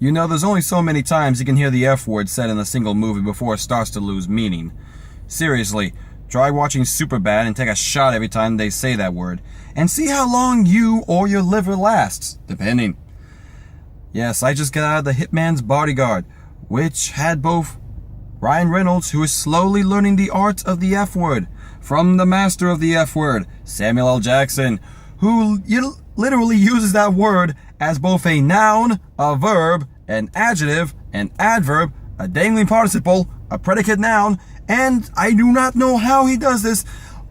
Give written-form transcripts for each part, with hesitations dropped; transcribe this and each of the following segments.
You know, there's only so many times you can hear the F word said in a single movie before it starts to lose meaning. Seriously, try watching Superbad and take a shot every time they say that word, and see how long you or your liver lasts, depending. Yes, I just got out of the Hitman's Bodyguard, which had both Ryan Reynolds, who is slowly learning the art of the F word, from the master of the F word, Samuel L. Jackson, who literally uses that word as both a noun, a verb, an adjective, an adverb, a dangling participle, a predicate noun, and I do not know how he does this,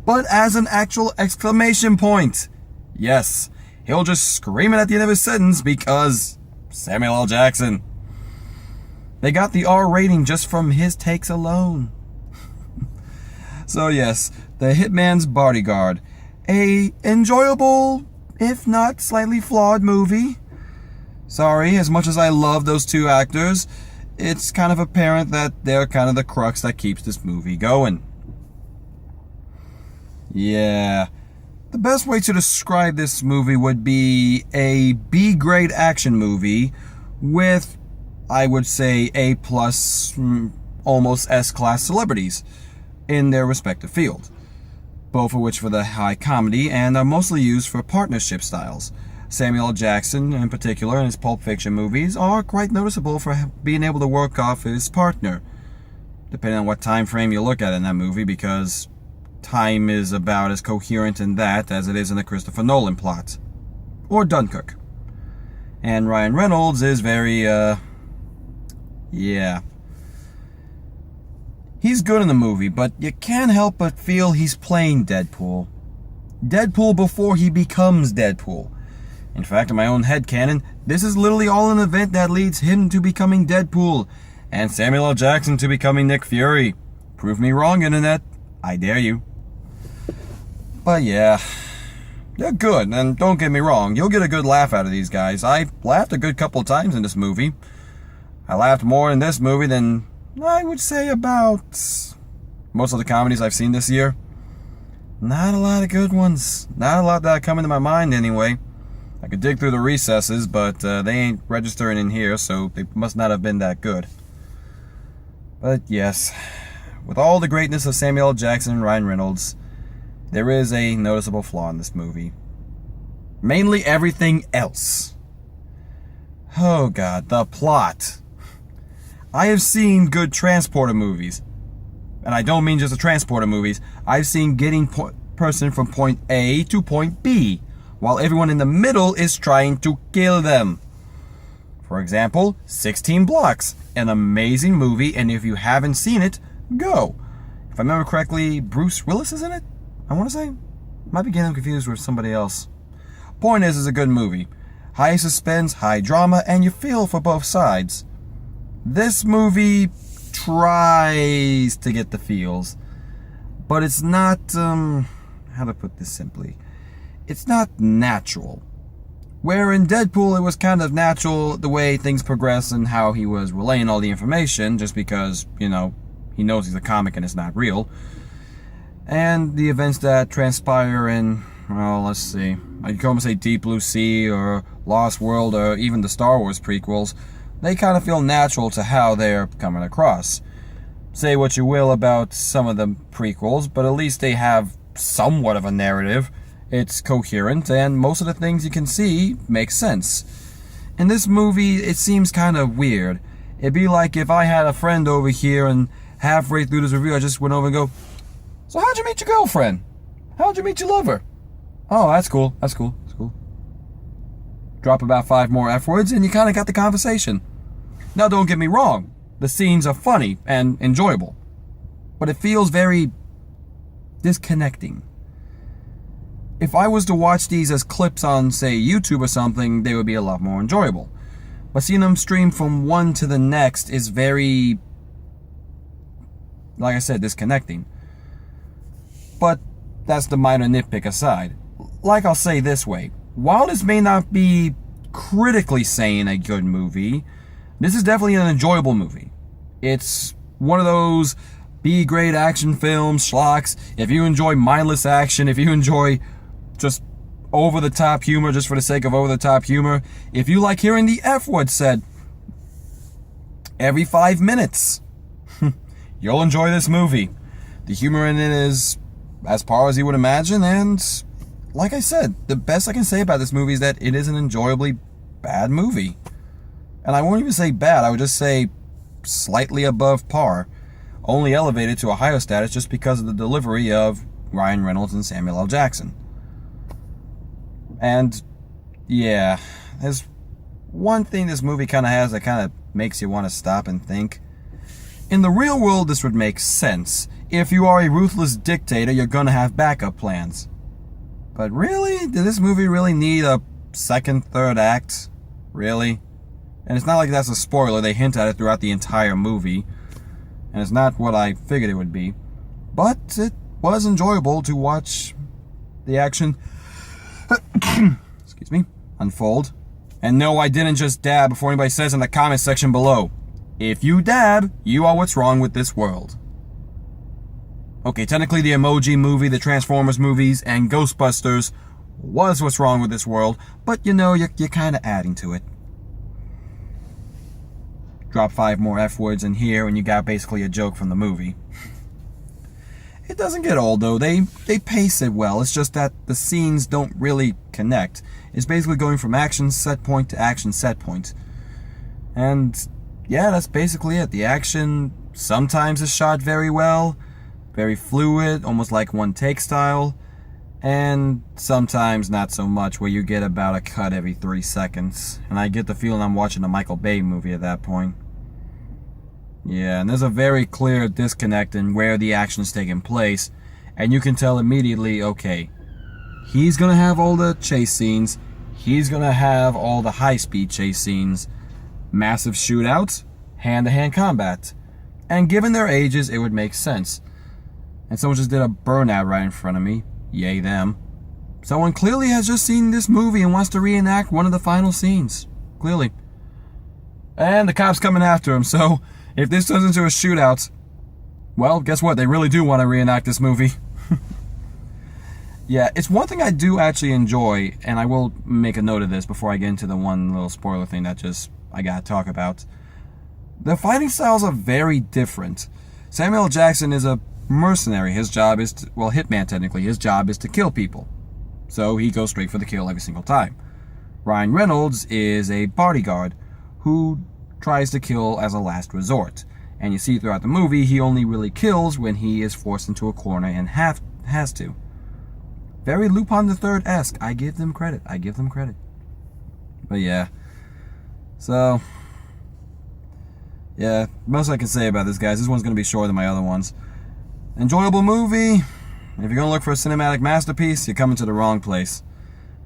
but as an actual exclamation point. Yes, he'll just scream it at the end of his sentence because Samuel L. Jackson. They got the R rating just from his takes alone. So yes, the Hitman's Bodyguard. A enjoyable, if not slightly flawed movie. Sorry, as much as I love those two actors, it's kind of apparent that they're kind of the crux that keeps this movie going. Yeah. The best way to describe this movie would be a B-grade action movie with, I would say, A+, almost S-class celebrities in their respective field. Both of which for the high comedy and are mostly used for partnership styles. Samuel L. Jackson, in particular, in his Pulp Fiction movies, are quite noticeable for being able to work off his partner, depending on what time frame you look at in that movie, because time is about as coherent in that as it is in the Christopher Nolan plot. Or Dunkirk. And Ryan Reynolds is very, yeah. He's good in the movie, but you can't help but feel he's playing Deadpool. Deadpool before he becomes Deadpool. In fact, in my own headcanon, this is literally all an event that leads him to becoming Deadpool, and Samuel L. Jackson to becoming Nick Fury. Prove me wrong, Internet. I dare you. But yeah, they're good, and don't get me wrong, you'll get a good laugh out of these guys. I laughed a good couple of times in this movie. I laughed more in this movie than I would say about most of the comedies I've seen this year. Not a lot of good ones. Not a lot that come into my mind anyway. I could dig through the recesses, but they ain't registering in here, so they must not have been that good. But yes, with all the greatness of Samuel L. Jackson and Ryan Reynolds, there is a noticeable flaw in this movie. Mainly everything else. Oh god, the plot. I have seen good transporter movies. And I don't mean just the transporter movies. I've seen getting person from point A to point B, while everyone in the middle is trying to kill them. For example, 16 Blocks, an amazing movie, and if you haven't seen it, go. If I remember correctly, Bruce Willis is in it, I want to say. Might be getting confused with somebody else. Point is, it's a good movie. High suspense, high drama, and you feel for both sides. This movie tries to get the feels, but it's not, how to put this simply, it's not natural. Where in Deadpool it was kind of natural the way things progress and how he was relaying all the information, just because, you know, he knows he's a comic and it's not real. And the events that transpire in, well, let's see, I could almost say Deep Blue Sea or Lost World or even the Star Wars prequels, they kind of feel natural to how they're coming across. Say what you will about some of the prequels, but at least they have somewhat of a narrative. It's coherent, and most of the things you can see make sense. In this movie, it seems kind of weird. It'd be like if I had a friend over here and halfway through this review, I just went over and go, "So how'd you meet your girlfriend? How'd you meet your lover?" "Oh, that's cool, that's cool, that's cool." Drop about 5 more F words and you kind of got the conversation. Now don't get me wrong, the scenes are funny and enjoyable, but it feels very disconnecting. If I was to watch these as clips on, say, YouTube or something, they would be a lot more enjoyable. But seeing them stream from one to the next is very, like I said, disconnecting. But that's the minor nitpick aside. Like I'll say this way, while this may not be critically saying a good movie, this is definitely an enjoyable movie. It's one of those B-grade action films, schlocks. If you enjoy mindless action, if you enjoy just over-the-top humor just for the sake of over-the-top humor, if you like hearing the F word said, every 5 minutes. You'll enjoy this movie. The humor in it is as par as you would imagine, and like I said, the best I can say about this movie is that it is an enjoyably bad movie. And I won't even say bad, I would just say slightly above par, only elevated to a higher status just because of the delivery of Ryan Reynolds and Samuel L. Jackson. And yeah, there's one thing this movie kind of has that kind of makes you want to stop and think. In the real world, this would make sense. If you are a ruthless dictator, you're gonna have backup plans. But really? Did this movie really need a second, third act? Really? And it's not like that's a spoiler, they hint at it throughout the entire movie. And it's not what I figured it would be. But it was enjoyable to watch the action excuse me, unfold. And no, I didn't just dab before anybody says in the comment section below. If you dab, you are what's wrong with this world. Okay, technically the Emoji Movie, the Transformers movies, and Ghostbusters was what's wrong with this world, but you know, you're kind of adding to it. Drop 5 more F words in here and you got basically a joke from the movie. It doesn't get old though, they pace it well, it's just that the scenes don't really connect. It's basically going from action set point to action set point. And yeah, that's basically it. The action sometimes is shot very well, very fluid, almost like one take style, and sometimes not so much, where you get about a cut every 3 seconds. And I get the feeling I'm watching a Michael Bay movie at that point. Yeah, and there's a very clear disconnect in where the action's taking place, and you can tell immediately, okay, he's gonna have all the chase scenes, he's gonna have all the high-speed chase scenes, massive shootouts, hand-to-hand combat. And given their ages, it would make sense. And someone just did a burnout right in front of me. Yay them. Someone clearly has just seen this movie and wants to reenact one of the final scenes. Clearly. And the cop's coming after him, so if this turns into a shootout, well, guess what? They really do want to reenact this movie. Yeah, it's one thing I do actually enjoy, and I will make a note of this before I get into the one little spoiler thing that I gotta talk about. The fighting styles are very different. Samuel L. Jackson is a mercenary. His job is to, well, hitman technically. His job is to kill people. So he goes straight for the kill every single time. Ryan Reynolds is a bodyguard who tries to kill as a last resort. And you see throughout the movie, he only really kills when he is forced into a corner and has to. Very Lupin the Third-esque. I give them credit. But yeah. So, yeah, most I can say about this, guys. This one's going to be shorter than my other ones. Enjoyable movie. If you're going to look for a cinematic masterpiece, you're coming to the wrong place.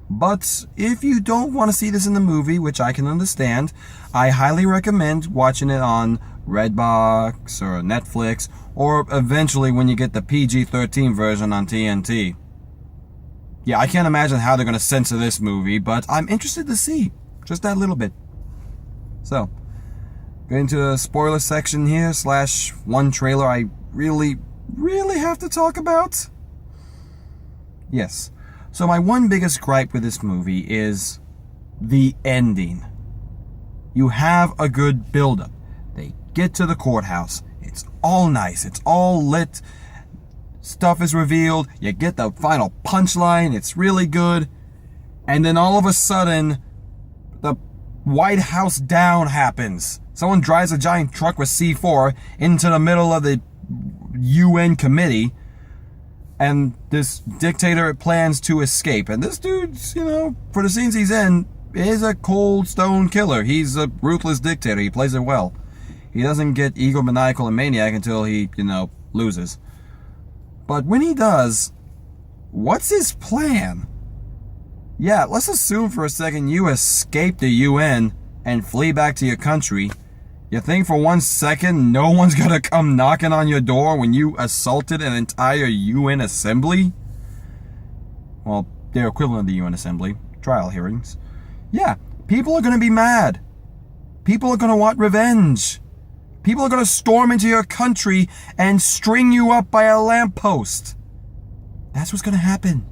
But if you don't want to see this in the movie, which I can understand, I highly recommend watching it on Redbox or Netflix, or eventually when you get the PG-13 version on TNT. Yeah, I can't imagine how they're going to censor this movie, but I'm interested to see. Just that little bit. So, getting to the spoiler section here, / one trailer I really have to talk about. Yes. So my one biggest gripe with this movie is the ending. You have a good build-up. They get to the courthouse. It's all nice. It's all lit. Stuff is revealed. You get the final punchline. It's really good. And then all of a sudden, the White House down happens. Someone drives a giant truck with C4 into the middle of the UN committee. And this dictator plans to escape. And this dude's, for the scenes he's in, is a cold stone killer. He's a ruthless dictator. He plays it well. He doesn't get egomaniacal and maniac until he, loses. But when he does, what's his plan? Yeah, let's assume for a second you escape the UN and flee back to your country. You think for 1 second no one's gonna come knocking on your door when you assaulted an entire UN assembly? Well, their equivalent of the UN assembly. Trial hearings. Yeah, people are gonna be mad. People are gonna want revenge. People are gonna storm into your country and string you up by a lamppost. That's what's gonna happen.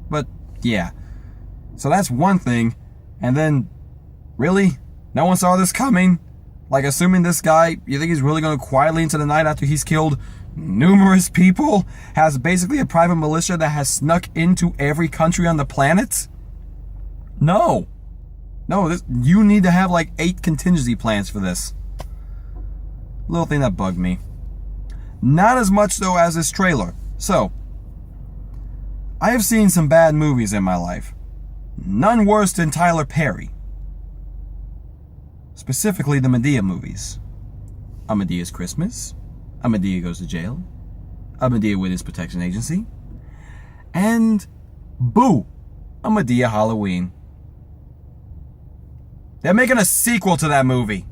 But, yeah. So that's one thing. And then, really? No one saw this coming. Like, assuming this guy, you think he's really going to quietly into the night after he's killed numerous people, has basically a private militia that has snuck into every country on the planet? No. No, you need to have like 8 contingency plans for this. Little thing that bugged me. Not as much, though, as this trailer. So, I have seen some bad movies in my life. None worse than Tyler Perry. Specifically the Madea movies. A Medea's Christmas. A Madea Goes to Jail. A Madea Witness Protection Agency. And Boo! A Madea Halloween. They're making a sequel to that movie.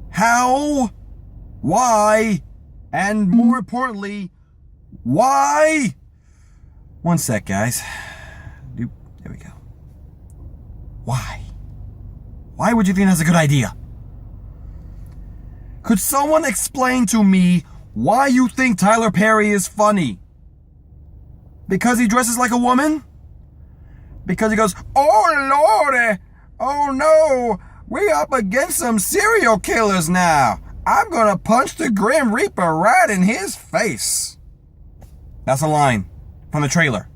How? Why? And more importantly, why? One sec, guys. There we go. Why? Why would you think that's a good idea? Could someone explain to me why you think Tyler Perry is funny? Because he dresses like a woman? Because he goes, "Oh Lordy, oh no, we up against some serial killers now. I'm gonna punch the Grim Reaper right in his face." That's a line from the trailer.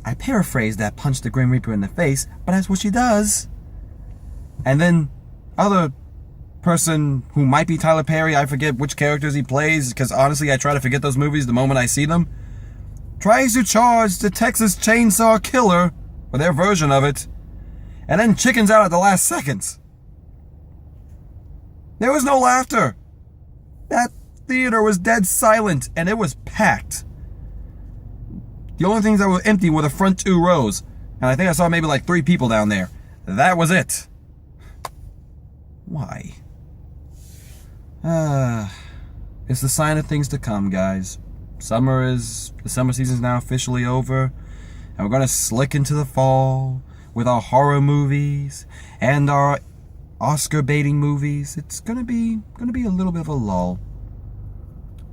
I paraphrased that punch the Grim Reaper in the face, but that's what she does. And then other person who might be Tyler Perry, I forget which characters he plays, because honestly I try to forget those movies the moment I see them, tries to charge the Texas Chainsaw Killer, or their version of it, and then chickens out at the last seconds. There was no laughter. That theater was dead silent, and it was packed. The only things that were empty were the front 2 rows, and I think I saw maybe like 3 people down there. That was it. Why? It's the sign of things to come, guys. The summer season's now officially over, and we're gonna slick into the fall with our horror movies and our Oscar baiting movies. It's gonna be a little bit of a lull.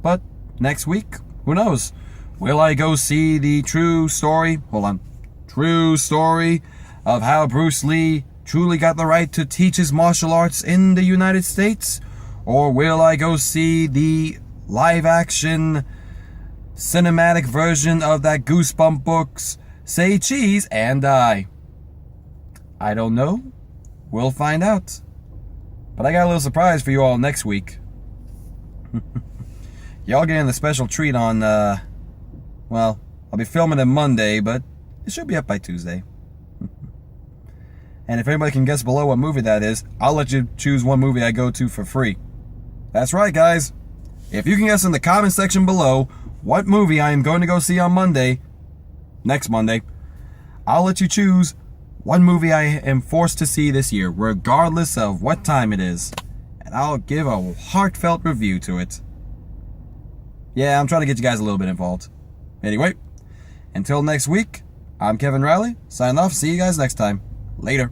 But next week, who knows? Will I go see the true story of how Bruce Lee truly got the right to teach his martial arts in the United States? Or will I go see the live action cinematic version of that Goosebump books, Say Cheese and Die? I don't know. We'll find out. But I got a little surprise for you all next week. Y'all getting the special treat on, well, I'll be filming it Monday, but it should be up by Tuesday. And if anybody can guess below what movie that is, I'll let you choose one movie I go to for free. That's right, guys. If you can guess in the comment section below what movie I am going to go see on Monday, next Monday, I'll let you choose one movie I am forced to see this year, regardless of what time it is. And I'll give a heartfelt review to it. Yeah, I'm trying to get you guys a little bit involved. Anyway, until next week, I'm Kevin Riley, signing off. See you guys next time. Later.